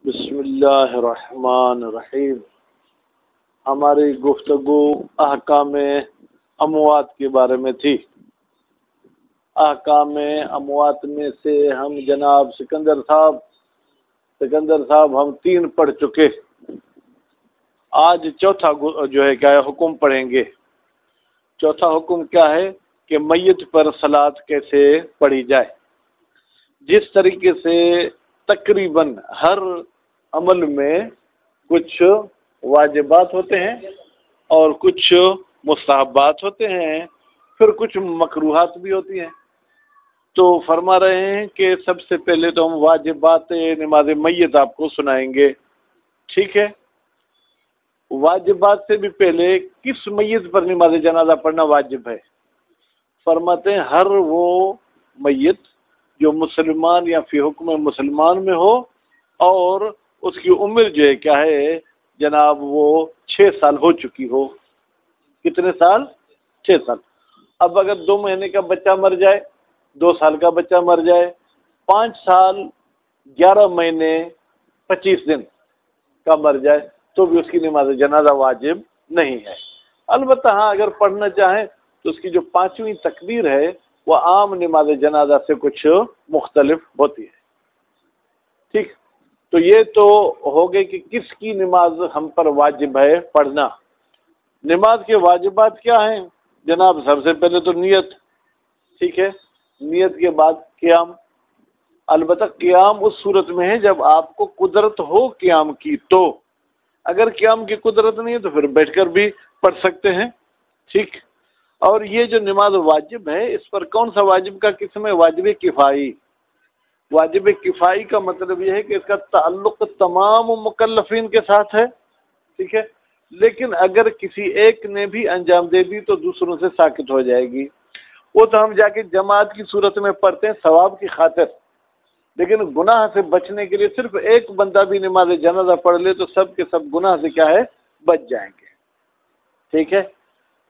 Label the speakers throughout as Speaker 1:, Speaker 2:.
Speaker 1: بسم اللہ الرحمن الرحیم۔ ہماری گفتگو احکام اموات کے بارے میں تھی۔ احکام اموات میں سے ہم جناب سکندر صاحب ہم 3 پڑھ چکے۔ آج چوتھا جو ہے کیا ہے حکم پڑھیں گے۔ چوتھا حکم کیا ہے کہ میت پر صلاۃ کیسے پڑھی جائے۔ جس طریقے سے تقریباً ہر عمل میں کچھ واجبات ہوتے ہیں اور کچھ مستحبات ہوتے ہیں، پھر کچھ مکروہات بھی ہوتی ہیں، تو فرما رہے ہیں کہ سب سے پہلے تو ہم واجبات نماز میت آپ کو سنائیں گے، ٹھیک ہے۔ واجبات سے بھی پہلے کس میت پر نماز جنازہ پڑھنا واجب ہے؟ فرماتے ہیں ہر وہ میت جو مسلمان یا فی حکم مسلمان میں ہو اور اس کی عمر جو ہے کیا ہے جناب وہ 6 سال ہو چکی ہو۔ کتنے سال؟ 6 سال۔ اب اگر 2 مہینے کا بچہ مر جائے، 2 سال کا بچہ مر جائے، 5 سال 11 مہینے 25 دن کا مر جائے تو بھی اس کی نماز جنازہ واجب نہیں ہے۔ البتہ ہاں اگر پڑھنا چاہیں تو اس کی جو 5ویں تکبیر ہے وہ عام نماز جنازہ سے کچھ مختلف ہوتی ہے، ٹھیک۔ تو یہ تو ہو گئے کہ کس کی نماز ہم پر واجب ہے پڑھنا۔ نماز کے واجبات کیا ہیں جناب؟ سب سے پہلے تو نیت، ٹھیک ہے۔ نیت کے بعد قیام، البتہ قیام اس صورت میں ہے جب آپ کو قدرت ہو قیام کی، تو اگر قیام کی قدرت نہیں ہے تو پھر بیٹھ کر بھی پڑھ سکتے ہیں، ٹھیک۔ اور یہ جو نماز واجب ہے اس پر کون سا واجب کا قسم ہے؟ واجب کفائی۔ واجب کفائی کا مطلب یہ ہے کہ اس کا تعلق تمام مکلفین کے ساتھ ہے، ٹھیک ہے، لیکن اگر کسی ایک نے بھی انجام دے دی تو دوسروں سے ساقط ہو جائے گی۔ وہ تو ہم جا کے جماعت کی صورت میں پڑھتے ہیں ثواب کی خاطر، لیکن گناہ سے بچنے کے لیے صرف ایک بندہ بھی نماز جنازہ پڑھ لے تو سب کے سب گناہ سے کیا ہے بچ جائیں گے، ٹھیک ہے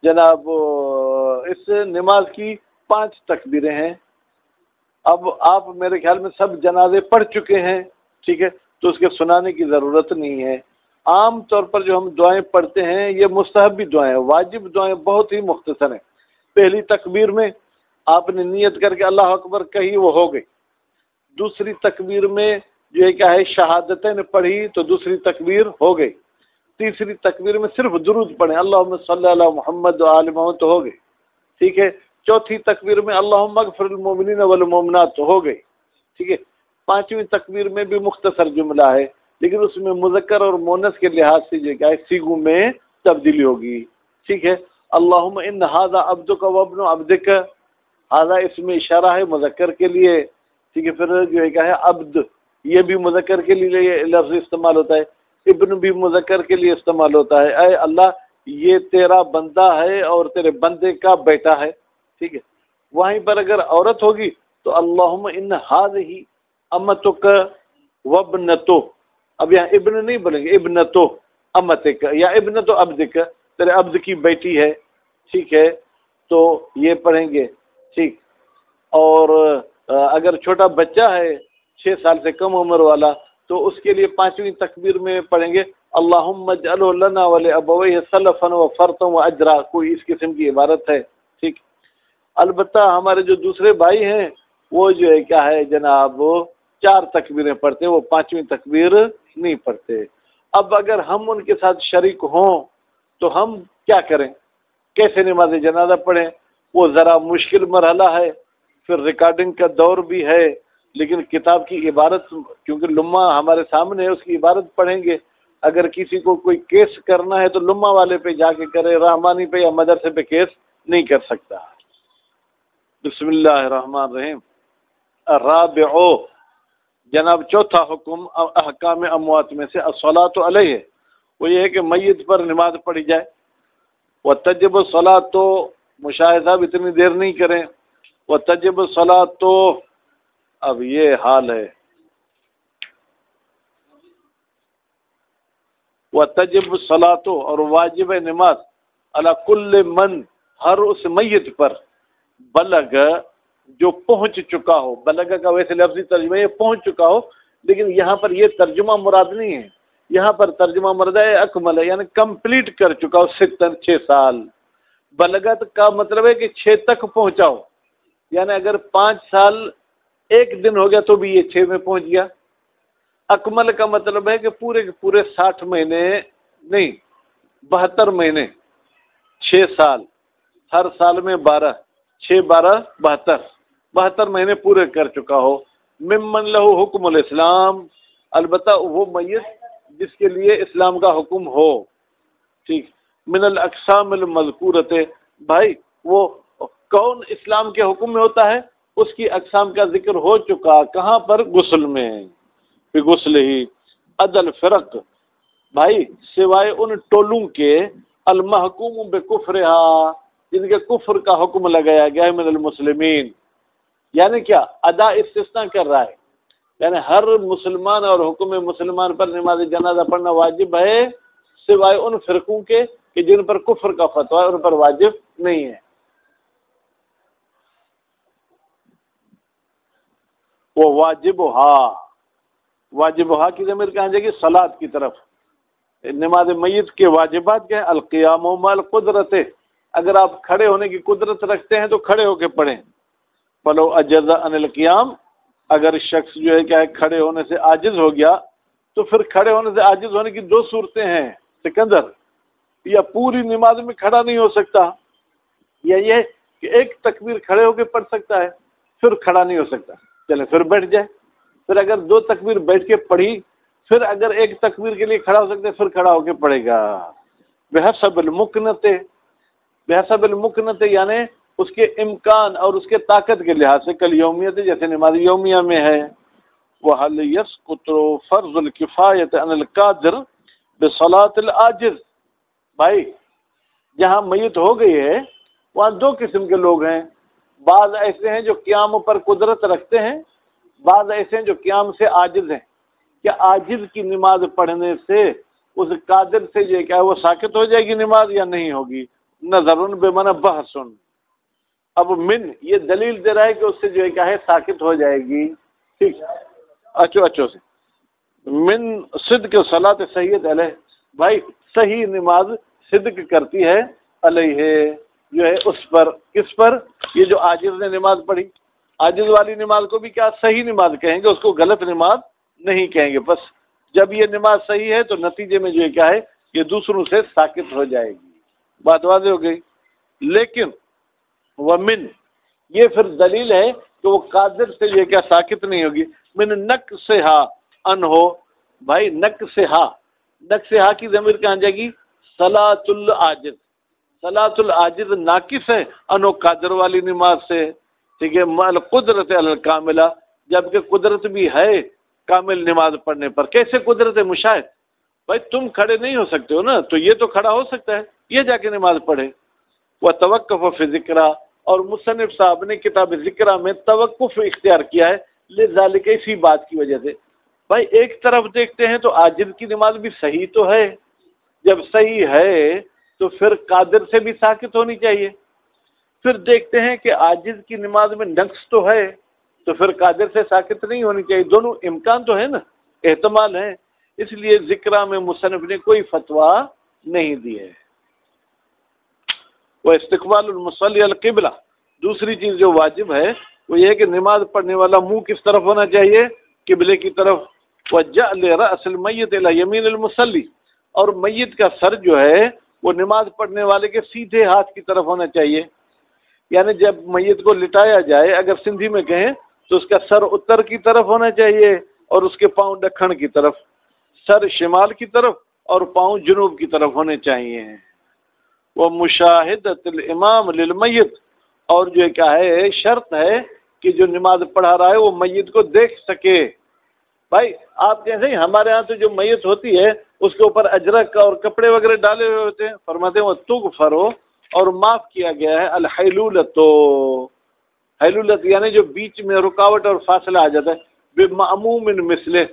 Speaker 1: جناب۔ اس نماز کی 5 تکبیریں ہیں۔ اب آپ میرے خیال میں سب جنازے پڑھ چکے ہیں، ٹھیک ہے، تو اس کے سنانے کی ضرورت نہیں ہے۔ عام طور پر جو ہم دعائیں پڑھتے ہیں یہ مستحبی دعائیں، واجب دعائیں بہت ہی مختصر ہیں۔ پہلی تکبیر میں آپ نے نیت کر کے اللہ اکبر کہی، وہ ہو گئی۔ دوسری تکبیر میں جو ہے کیا ہے شہادتیں پڑھی تو دوسری تکبیر ہو گئی۔ تیسری تکبیر میں صرف درود پڑھیں، اللہم صلی علی محمد و آل محمد، تو ہو گئی، ٹھیک ہے۔ چوتھی تکبیر میں اللہم اغفر للمؤمنین والمؤمنات، تو ہو گئی، ٹھیک ہے۔ 5ویں تکبیر میں بھی مختصر جملہ ہے، لیکن اس میں مذکر اور مؤنث کے لحاظ سے جو کیا ہے سیغوں میں تبدیلی ہوگی، ٹھیک ہے۔ اللہم ان ھذا عبدک وابن عبدک، ھذا اس میں اشارہ ہے مذکر کے لیے، ٹھیک ہے۔ پھر جو ہے کیا ہے عبد، یہ بھی مذکر کے لیے لفظ استعمال ہوتا ہے، ابن بھی مذکر کے لیے استعمال ہوتا ہے۔ اے اللہ یہ تیرا بندہ ہے اور تیرے بندے کا بیٹا ہے، ٹھیک ہے۔ وہیں پر اگر عورت ہوگی تو اللہم ان ھذہ امتک وابنتو، اب یہاں ابن نہیں بولیں گے، ابنتو امتک یا ابنتو عبدک، تیرے عبد کی بیٹی ہے، ٹھیک ہے، تو یہ پڑھیں گے، ٹھیک۔ اور اگر چھوٹا بچہ ہے 6 سال سے کم عمر والا تو اس کے لیے 5ویں تکبیر میں پڑھیں گے اللہم اجعلہ لنا ولابویہ سلفا وفرتا واجرا، کوئی اس قسم کی عبارت ہے، ٹھیک۔ البتہ ہمارے جو دوسرے بھائی ہیں وہ جو ہے کیا ہے جناب 4 تکبیریں پڑھتے ہیں، وہ 5ویں تکبیر نہیں پڑھتے۔ اب اگر ہم ان کے ساتھ شریک ہوں تو ہم کیا کریں؟ کیسے نماز جنازہ پڑھیں؟ وہ ذرا مشکل مرحلہ ہے، پھر ریکارڈنگ کا دور بھی ہے، لیکن کتاب کی عبارت کیونکہ لمحہ ہمارے سامنے ہے اس کی عبارت پڑھیں گے۔ اگر کسی کو کوئی کیس کرنا ہے تو لمحہ والے پہ جا کے کرے، رحمانی پہ یا مدرسے پہ کیس نہیں کر سکتا۔ بسم اللہ الرحمن الرحیم۔ الرابع، جناب چوتھا حکم احکام اموات میں سے الصلاۃ علیہ، وہ یہ ہے کہ میت پر نماز پڑھی جائے۔ وتجب الصلاۃ، تو مشاہد صاحب اتنی دیر نہیں کریں، وتجب الصلاۃ، تو اب یہ حال ہے، وتجب الصلاۃ، اور واجب نماز علی کل من، ہر اس میت پر، بلغ جو پہنچ چکا ہو، بلغ کا ویسے لفظی ترجمہ یہ پہنچ چکا ہو، لیکن یہاں پر یہ ترجمہ مراد نہیں ہے، یہاں پر ترجمہ مراد ہے اکمل ہے، یعنی کمپلیٹ کر چکا ہو، 6 سال۔ بلغت کا مطلب ہے کہ 6 تک پہنچاؤ، یعنی اگر 5 سال 1 دن ہو گیا تو بھی یہ 6 میں پہنچ گیا۔ اکمل کا مطلب ہے کہ پورے کے پورے 60 مہینے نہیں، 72 مہینے، 6 سال، ہر سال میں 12، 6 12 72 مہینے پورے کر چکا ہو۔ ممن لہو حکم الاسلام، البتہ وہ میت جس کے لیے اسلام کا حکم ہو، ٹھیک۔ من الاقسام المذکورۃ، بھائی وہ کون اسلام کے حکم میں ہوتا ہے، اس کی اقسام کا ذکر ہو چکا، کہاں پر؟ غسل میں، بغسل ہی۔ عدل فرق، بھائی سوائے ان ٹولوں کے، المحکوم بکفرہا، جن کے کفر کا حکم لگایا گیا ہے، من المسلمین، یعنی کیا؟ ادا استثناء کر رہا ہے، یعنی ہر مسلمان اور حکم مسلمان پر نماز جنازہ پڑھنا واجب ہے، سوائے ان فرقوں کے کہ جن پر کفر کا فتویٰ ہے، ان پر واجب نہیں ہے۔ وہ واجبہا کی ضمیر کہاں جائے گی؟ صلاۃ کی طرف۔ نماز میت کے واجبات کیا ہے؟ القیام مع القدرت، اگر آپ کھڑے ہونے کی قدرت رکھتے ہیں تو کھڑے ہو کے پڑھیں۔ فلو عجز عن القیام، اگر شخص جو ہے کیا ہے کھڑے ہونے سے عاجز ہو گیا، تو پھر کھڑے ہونے سے عاجز ہونے کی 2 صورتیں ہیں سکندر، یا پوری نماز میں کھڑا نہیں ہو سکتا، یا یہ کہ ایک تکبیر کھڑے ہو کے پڑھ سکتا ہے پھر کھڑا نہیں ہو سکتا، چلے پھر بیٹھ جائے، پھر اگر 2 تکبیر بیٹھ کے پڑھی، پھر اگر ایک تکبیر کے لیے کھڑا ہو سکتا ہے پھر کھڑا ہو کے پڑھے گا۔ بحسب المکنت یعنی اس کے امکان اور اس کے طاقت کے لحاظ سے، کل یومیت جیسے نماز یومیہ میں ہے۔ وَهَلْ يَسْقُطُ فَرْضُ الْكِفَایَةِ عَنِ الْقَادِرِ بِصَلَاةِ الْعَاجِزِ، بھائی جہاں میت ہو گئی ہے وہاں 2 قسم کے لوگ ہیں، بعض ایسے ہیں جو قیام پر قدرت رکھتے ہیں، بعض ایسے ہیں جو قیام سے عاجز ہیں۔ کیا عاجز کی نماز پڑھنے سے اس قادر سے یہ کیا ہے وہ ساکت ہو جائے گی نماز یا نہیں ہوگی؟ نظر بمعنی بحث۔ اب من یہ دلیل دے رہا ہے کہ اس سے جو ہے کیا ہے ساکت ہو جائے گی، ٹھیک، اچھو سے۔ من صدق صلاۃ صحیح علیہ، بھائی صحیح نماز صدق کرتی ہے علیہ، جو ہے اس پر، کس پر؟ یہ جو عاجز نے نماز پڑھی، عاجز والی نماز کو بھی کیا صحیح نماز کہیں گے، اس کو غلط نماز نہیں کہیں گے۔ بس جب یہ نماز صحیح ہے تو نتیجے میں جو ہے کیا ہے یہ دوسروں سے ساکت ہو جائے گی، بات واضح ہو گئی۔ لیکن ومن یہ پھر دلیل ہے کہ وہ قادر سے یہ کیا ساکت نہیں ہوگی۔ من نقصہا انہو، بھائی نقصہا کی ضمیر کہاں جائے گی؟ صلاۃ العاجز، صلاۃ العاجز ناقص ہے انہو قادر والی نماز سے، ٹھیک ہے، مع القدرت علی الکاملہ، جبکہ قدرت بھی ہے کامل نماز پڑھنے پر۔ کیسے قدرت مشاہد؟ بھائی تم کھڑے نہیں ہو سکتے ہو نا، تو یہ تو کھڑا ہو سکتا ہے، یہ جا کے نماز پڑھے۔ وتوقف فی ذکرہ، اور مصنف صاحب نے کتاب ذکرہ میں توقف اختیار کیا ہے، لذالک اسی بات کی وجہ سے۔ بھائی ایک طرف دیکھتے ہیں تو عاجز کی نماز بھی صحیح تو ہے، جب صحیح ہے تو پھر قادر سے بھی ساکت ہونی چاہیے، پھر دیکھتے ہیں کہ عاجز کی نماز میں نقص تو ہے تو پھر قادر سے ساکت نہیں ہونی چاہیے، دونوں امکان تو ہے نا، احتمال ہے، اس لیے ذکرہ میں مصنف نے کوئی فتویٰ نہیں دی ہے۔ وہ استقبال المصلی القبلہ، دوسری چیز جو واجب ہے وہ یہ ہے کہ نماز پڑھنے والا منہ کس طرف ہونا چاہیے؟ قبلے کی طرف۔ وجعل رأس المیت الی یمین المصلی، اور میت کا سر جو ہے وہ نماز پڑھنے والے کے سیدھے ہاتھ کی طرف ہونا چاہیے، یعنی جب میت کو لٹایا جائے اگر سندھی میں کہیں تو اس کا سر اتر کی طرف ہونا چاہیے اور اس کے پاؤں دکن کی طرف، سر شمال کی طرف اور پاؤں جنوب کی طرف ہونے چاہیے۔ وہ مشاہدۃ الامام للمیت، اور جو کیا ہے شرط ہے کہ جو نماز پڑھا رہا ہے وہ میت کو دیکھ سکے۔ بھائی آپ جیسے ہی ہمارے ہاں تو جو میت ہوتی ہے اس کے اوپر اجرک اور کپڑے وغیرہ ڈالے ہوئے ہوتے ہیں، فرماتے ہیں وہ تغفر، اور معاف کیا گیا ہے الحیلولۃ، حیلولت یعنی جو بیچ میں رکاوٹ اور فاصلہ آ جاتا ہے، بمعموم مثلہ،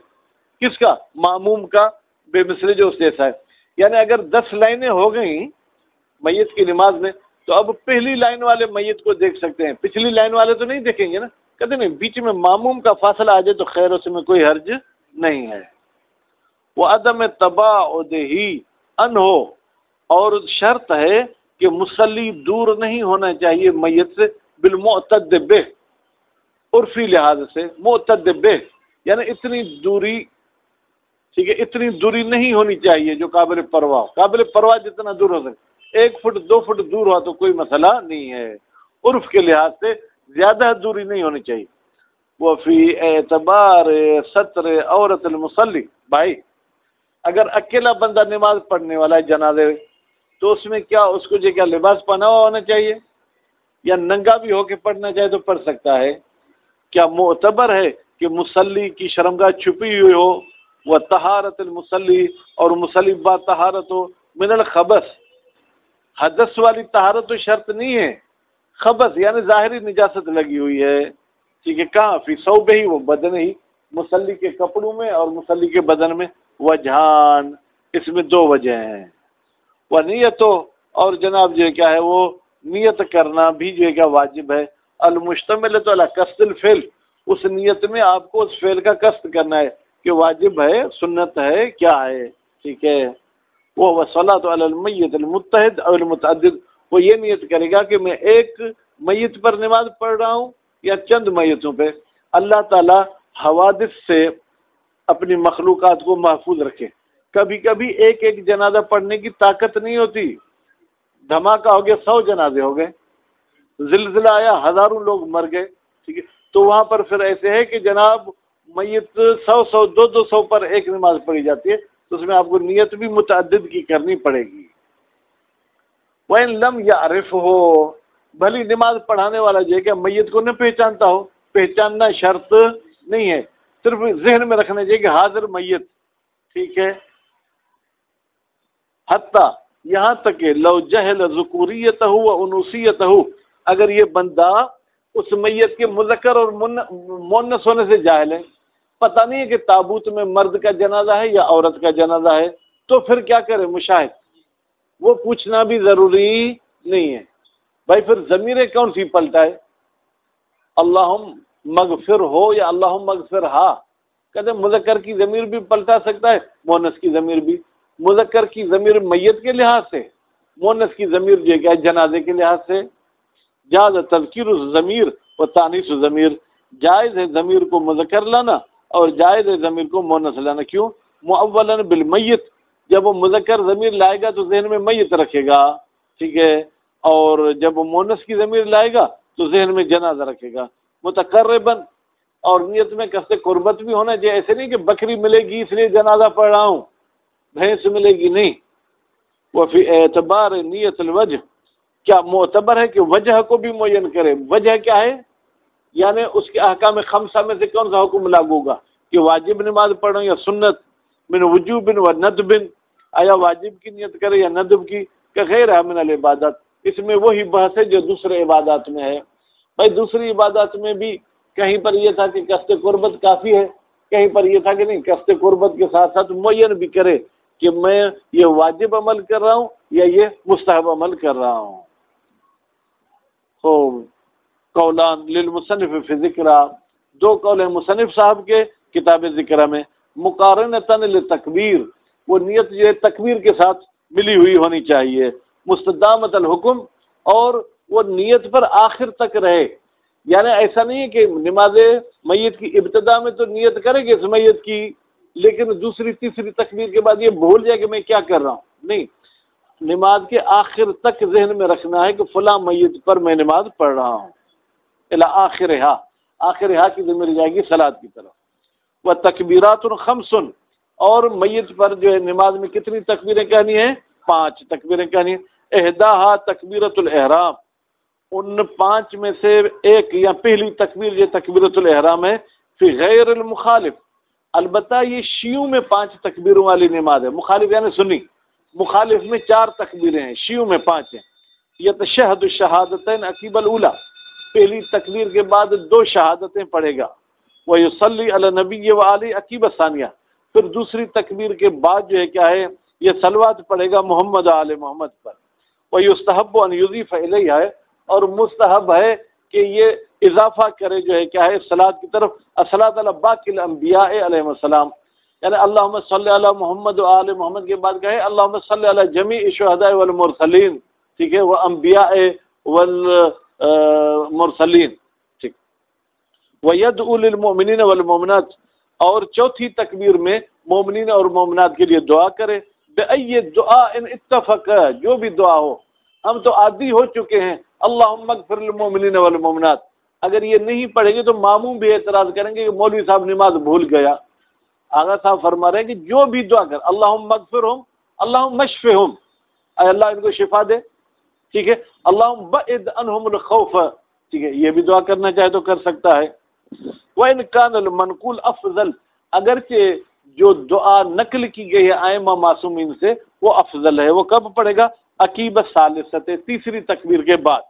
Speaker 1: کس کا؟ معموم کا، بے مثلہ جو اس جیسا ہے، یعنی اگر 10 لائنیں ہو گئیں میت کی نماز میں تو اب پہلی لائن والے میت کو دیکھ سکتے ہیں، پچھلی لائن والے تو نہیں دیکھیں گے نا، کہتے نہیں، بیچ میں معموم کا فاصلہ آ جائے تو خیر، اس میں کوئی حرج نہیں ہے۔ وہ عدم تباعد ہی ان ہو، اور شرط ہے کہ مصلی دور نہیں ہونا چاہیے میت سے، بالمعتد بہ، عرفی لحاظ سے معتد بہ یعنی اتنی دوری، ٹھیک ہے، اتنی دوری نہیں ہونی چاہیے جو قابل پرواہ ہو۔ قابل پرواہ جتنا دور ہو سکے، 1 فٹ 2 فٹ دور ہوا تو کوئی مسئلہ نہیں ہے، عرف کے لحاظ سے زیادہ دوری نہیں ہونی چاہیے۔ وہ فی اعتبار ستر عورت المصلی، بھائی اگر اکیلا بندہ نماز پڑھنے والا ہے جنازے، تو اس میں کیا اس کو جو کیا لباس پہنا ہوا ہونا چاہیے، یا ننگا بھی ہو کے پڑھنا چاہے تو پڑھ سکتا ہے؟ کیا معتبر ہے کہ مصلی کی شرمگاہ چھپی ہوئی ہو، وہ طہارت المصلی، اور مصلی با طہارت ہو، من الخبث، حدث والی طہارت تو شرط نہیں ہے، خبث یعنی ظاہری نجاست لگی ہوئی ہے، ٹھیک ہے، کہاں فی ثوبہ ہی، وہ بدن ہی، مصلی کے کپڑوں میں اور مصلی کے بدن میں، وجہان، اس میں 2 وجہ ہیں، وہ نیتوں، اور جناب جو کیا ہے وہ نیت کرنا بھی جو ہے کیا واجب ہے، المشتمل علی قصد الفعل، اس نیت میں آپ کو اس فعل کا قصد کرنا ہے کہ واجب ہے، سنت ہے، کیا ہے، ٹھیک ہے۔ وہ وصلاۃ علی المیت المتحد او المتعدد، وہ یہ نیت کرے گا کہ میں ایک میت پر نماز پڑھ رہا ہوں یا چند میتوں پہ۔ اللہ تعالی حوادث سے اپنی مخلوقات کو محفوظ رکھے، کبھی کبھی ایک ایک جنازہ پڑھنے کی طاقت نہیں ہوتی، دھماکہ ہو گیا 100 جنازے ہو گئے، زلزلہ آیا ہزاروں لوگ مر گئے، ٹھیک ہے، تو وہاں پر پھر ایسے ہے کہ جناب میت 100 200 پر ایک نماز پڑھی جاتی ہے، تو اس میں آپ کو نیت بھی متعدد کی کرنی پڑے گی۔ وَإِن لَمْ يَعْرِفْهُ، بھلی نماز پڑھانے والا جو ہے کہ میت کو نہ پہچانتا ہو، پہچاننا شرط نہیں ہے، صرف ذہن میں رکھنا چاہیے کہ حاضر میت، ٹھیک ہے، حتیٰ یہاں تک کہ لو جہل ذکوریتہ و انوثیتہ، اگر یہ بندہ اس میت کے مذکر اور مؤنث ہونے سے جاہل ہے، پتہ نہیں ہے کہ تابوت میں مرد کا جنازہ ہے یا عورت کا جنازہ ہے، تو پھر کیا کرے؟ مشاہد، وہ پوچھنا بھی ضروری نہیں ہے۔ بھائی پھر ضمیر کون سی پلٹا ہے؟ اللہم مغفر ہو یا اللہم مغفر ہا، کہتے ہیں مذکر کی ضمیر بھی پلٹا سکتا ہے، مؤنث کی ضمیر بھی، مذکر کی ضمیر میت کے لحاظ سے، مؤنث کی ضمیر جو ہے جنازے کے لحاظ سے۔ جاز تذکیر الضمیر و تانیث الضمیر، جائز ہے ضمیر کو مذکر لانا اور جائز ہے ضمیر کو مؤنث لانا۔ کیوں؟ مؤولاً بالمیت، جب وہ مذکر ضمیر لائے گا تو ذہن میں میت رکھے گا، ٹھیک ہے، اور جب وہ مؤنث کی ضمیر لائے گا تو ذہن میں جنازہ رکھے گا۔ متقرباً، اور نیت میں قصد قربت بھی ہونا چاہیے، ایسے نہیں کہ بکری ملے گی اس لیے جنازہ پڑھ رہا ہوں، بھینس ملے گی نہیں۔ وفی اعتبار نیت الوجہ، کیا معتبر ہے کہ وجہ کو بھی معین کرے؟ وجہ کیا ہے؟ یعنی اس کے احکام خمسہ میں سے کون سا حکم لاگو ہوگا، کہ واجب نماز پڑھو یا سنت، من وجوب و ندب، آیا واجب کی نیت کرے یا ندب کی، کہ غیر ہے من العبادات، اس میں وہی بحث ہے جو دوسرے عبادات میں ہے۔ بھائی دوسری عبادات میں بھی کہیں پر یہ تھا کہ قصد قربت کافی ہے، کہیں پر یہ تھا کہ نہیں، قصد قربت کے ساتھ ساتھ معین بھی کرے کہ میں یہ واجب عمل کر رہا ہوں یا یہ مستحب عمل کر رہا ہوں۔ قولان للمصنف فی ذکرہ، 2 قول ہیں مصنف صاحب کے کتاب ذکرہ میں۔ مقارنتاً للتکبیر، وہ نیت جو ہے تکبیر کے ساتھ ملی ہوئی ہونی چاہیے۔ مستدامت الحکم، اور وہ نیت پر آخر تک رہے، یعنی ایسا نہیں ہے کہ نماز میت کی ابتدا میں تو نیت کرے گی اس میت کی، لیکن دوسری تیسری تکبیر کے بعد یہ بھول جائے کہ میں کیا کر رہا ہوں، نہیں، نماز کے آخر تک ذہن میں رکھنا ہے کہ فلاں میت پر میں نماز پڑھ رہا ہوں، الی آخرہا، آخرہا کی ضمیر جائے گی صلاۃ کی طرف۔ وہ تکبیرات 5، اور میت پر جو ہے نماز میں کتنی تکبیریں کہنی ہیں؟ 5 تکبیریں کہنی ہیں۔ احداہا تکبیرۃ الاحرام، ان 5 میں سے ایک یا پہلی تکبیر جو تکبیرۃ الاحرام ہے، فی غیر المخالف، البتہ یہ شیعوں میں 5 تکبیروں والی نماز ہے، مخالف یعنی سنی، مخالف میں 4 تکبیریں ہیں، شیعوں میں 5 ہیں۔ یتشہد الشہادتین عقیب الاولیٰ، پہلی تکبیر کے بعد 2 شہادتیں پڑھے گا، ویصلی علی نبی و آلہ عقیب الثانیہ، پھر دوسری تکبیر کے بعد جو ہے کیا ہے یہ صلوات پڑھے گا محمد آل محمد پر۔ ویستحب ان یضیف الیہ، اور مستحب ہے کہ یہ اضافہ کرے جو ہے کیا ہے صلاۃ کی طرف، الصلاۃ علی باقی الانبیاء علیہم السلام، یعنی اللہم صلی علی محمد و آل محمد کے بعد کہے اللہم صلی علی جمیع الشہداء والمرسلین، ٹھیک ہے، والانبیاء والمرسلین، ٹھیک. وَيَدْعُ لِلْمُؤْمِنِينَ وَالْمُؤْمِنَاتِ، اور چوتھی تکبیر میں مومنین اور مومنات کے لیے دعا کرے. بِأَيِّ دُعَاءٍ اتَّفَقَ، جو بھی دعا ہو. ہم تو عادی ہو چکے ہیں اللہم اغفر للمؤمنین والمؤمنات، اگر یہ نہیں پڑھیں گے تو ماموم بھی اعتراض کریں گے کہ مولوی صاحب نماز بھول گیا. آغا صاحب فرما رہے ہیں کہ جو بھی دعا کر اللہم اغفرہم، اللہم اشفہم، اے اللہ ان کو شفا دے، ٹھیک ہے. اللہم بعد عنہم الخوف، ٹھیک ہے، یہ بھی دعا کرنا چاہے تو کر سکتا ہے. وَإِنْ كَانَ الْمَنْقُولُ أَفْضَلُ، اگرچہ جو دعا نقل کی گئی ہے ائمہ معصومین سے وہ افضل ہے، وہ کب پڑھے گا؟ عقیب الثالثۃ، تیسری تکبیر کے بعد.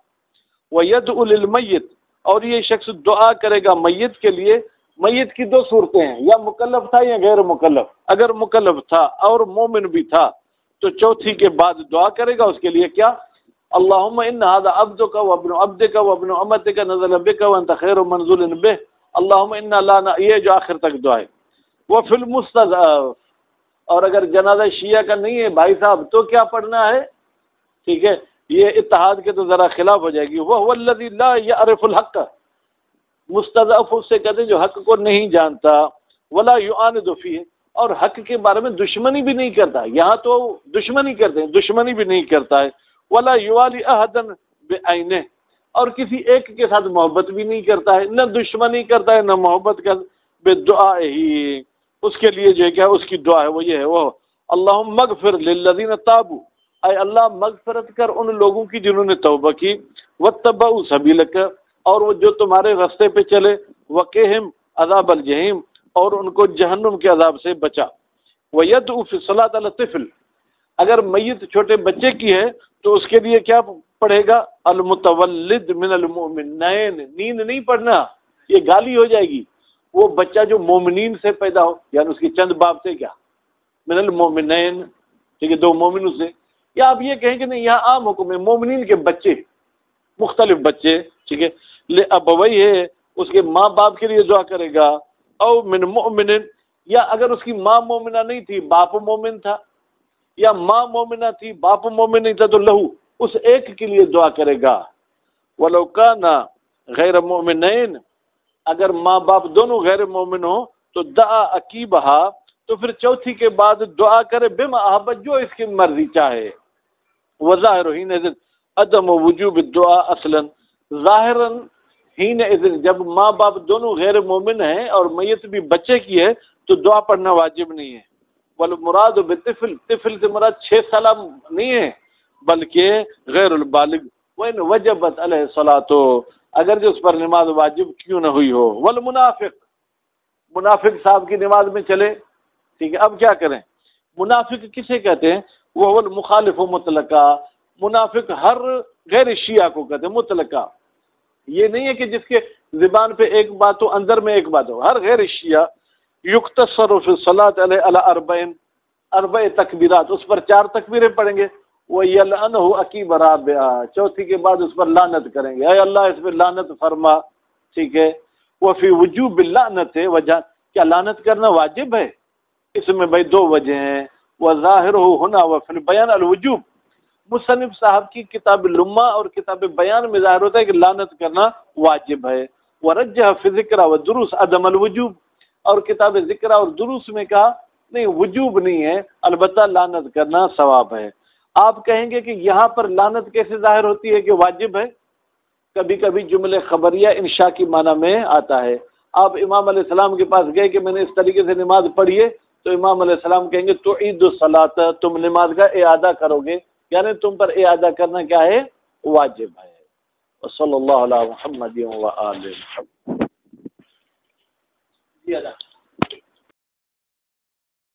Speaker 1: وَيَدْعُ لِلْمَيِّتِ، اور یہ شخص دعا کرے گا میت کے لیے. میت کی دو صورتیں ہیں، یا مکلف تھا یا غیر مکلف. اگر مکلف تھا اور مومن بھی تھا تو چوتھی کے بعد دعا کرے گا اس کے لیے کیا؟ اللہم ان ھذا عبدک وابن عبدک وابن امتک نزل بک وانت خیر منزول بہ اللہم انا لا، یہ جو آخر تک دعا ہے. وفی المستضعف، اور اگر جنازہ شیعہ کا نہیں ہے بھائی صاحب تو کیا پڑھنا ہے؟ ٹھیک ہے، یہ اتحاد کے تو ذرا خلاف ہو جائے گی. وَهُوَ الَّذِي لَا يَعْرِفُ الْحَقَّ، مستضعف اس سے کہتے ہیں جو حق کو نہیں جانتا. وَلَا يُعَانِدُ فِيهِ، اور حق کے بارے میں دشمنی بھی نہیں کرتا. یہاں تو دشمنی کرتے ہیں، دشمنی بھی نہیں کرتا ہے. وَلَا يُوَالِي أَحَدًا بِعَيْنِهِ، اور کسی ایک کے ساتھ محبت بھی نہیں کرتا ہے، نہ دشمنی کرتا ہے نہ محبت کا. بِدُعَائِهِ، اس کے لیے جو ہے کیا اس کی دعا ہے وہ یہ ہے، وہ اللہم اغفر للذین تابوا، اے اللہ مغفرت کر ان لوگوں کی جنہوں نے توبہ کی. واتبعوا سبیلک، اور وہ جو تمہارے راستے پہ چلے. وقہم عذاب الجحیم، اور ان کو جہنم کے عذاب سے بچا. ویدعو فی الصلاۃ علی الطفل، اگر میت چھوٹے بچے کی ہے تو اس کے لیے کیا پڑھے گا؟ المتولد من المؤمنین، نیند نہیں پڑھنا، یہ گالی ہو جائے گی. وہ بچہ جو مومنین سے پیدا ہو، یعنی اس کی چند باپ سے کیا من المؤمنین، ٹھیک ہے، دو مومنوں سے. یا آپ یہ کہیں کہ نہیں یہاں عام حکم ہے مومنین کے بچے، مختلف بچے، ٹھیک ہے. لے ابوئی ہے، اس کے ماں باپ کے لیے دعا کرے گا. او من مؤمن، یا اگر اس کی ماں مومنہ نہیں تھی باپ مومن تھا، یا ماں مومنہ تھی باپ مومن نہیں تھا تو لہو، اس ایک کے لیے دعا کرے گا. ولو کان غیر مؤمنین، اگر ماں باپ دونوں غیر مومن ہوں تو دعا عقیبہا، تو پھر چوتھی کے بعد دعا کرے بما احب، جو اس کی مرضی چاہے. وظاہر حینئذ عدم وجوب الدعاء اصلا، ظاہراً حینئذ جب ماں باپ دونوں غیر مومن ہیں اور میت بھی بچے کی ہے تو دعا پڑھنا واجب نہیں ہے. والمراد بالطفل، طفل سے مراد 6 سالہ نہیں ہے بلکہ غیر البالغ. وَإِنْ وَجَبَتْ عَلَيْهِ الصَّلَاةُ، اگر جو اس پر نماز واجب کیوں نہ ہوئی ہو. والمنافق، منافق صاحب کی نماز میں چلے، ٹھیک ہے. اب کیا کریں؟ منافق کسے کہتے ہیں؟ وہ المخالف مطلقہ، منافق ہر غیر شیعہ کو کہتے ہیں مطلقہ. یہ نہیں ہے کہ جس کے زبان پہ ایک بات ہو اندر میں ایک بات ہو. ہر غیر شیعہ یقتصر فی الصلاۃ علی اربع تکبیرات، اس پر 4 تکبیریں پڑھیں گے. وَيَلْعَنُهُ عَقِيبَ رَابِعَةٍ، چوتھی کے بعد اس پر لعنت کریں گے، اے اللہ اس پہ لعنت فرما، ٹھیک ہے. وفی وجوب اللعنت، وجہ کیا لعنت کرنا واجب ہے؟ اس میں بھائی 2 وجہ ہیں. وظاہرہ ہنا وفی البیان الوجوب، مصنف صاحب کی کتاب لمہ اور کتاب بیان میں ظاہر ہوتا ہے کہ لعنت کرنا واجب ہے. ورجح فی ذکر و دروس عدم الوجوب، اور کتاب ذکر اور دروس میں کہا نہیں وجوب نہیں ہے، البتہ لعنت کرنا ثواب ہے. آپ کہیں گے کہ یہاں پر لعنت کیسے ظاہر ہوتی ہے کہ واجب ہے؟ کبھی کبھی جملے خبریہ انشاء کی معنی میں آتا ہے. آپ امام علیہ السلام کے پاس گئے کہ میں نے اس طریقے سے نماز پڑھی ہے، تو امام علیہ السلام کہیں گے تعید الصلاۃ، تم نماز کا اعادہ کرو گے، یعنی تم پر اعادہ کرنا کیا ہے؟ واجب ہے. وصلی اللہ علی محمد و آلہ محمد.